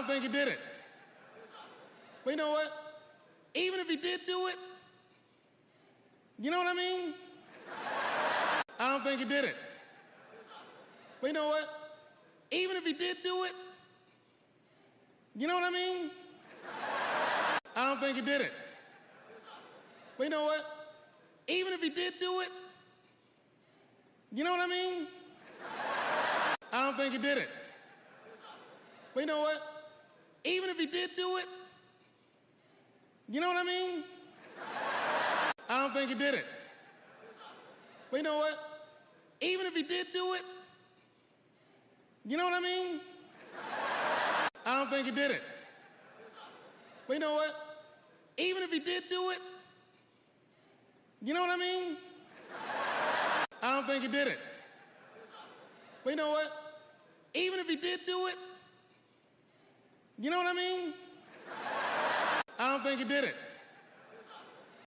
don't think he did it. But you know what? Even if he did do it, you know what I mean? I don't think he did it. But you know what? Even if he did do it, you know what I mean? I don't think he did it. But you know what? Even if he did do it, you know what I mean? I don't think he did it. But you know what? Even if he did do it, you know what I mean? I don't think he did it. But you know what? Even if he did do it, you know what I mean? I don't think he did it. But you know what? Even if he did do it, you know what I mean? I don't think he did it. But you know what? Even if he did do it, you know what I mean? I don't think he did it.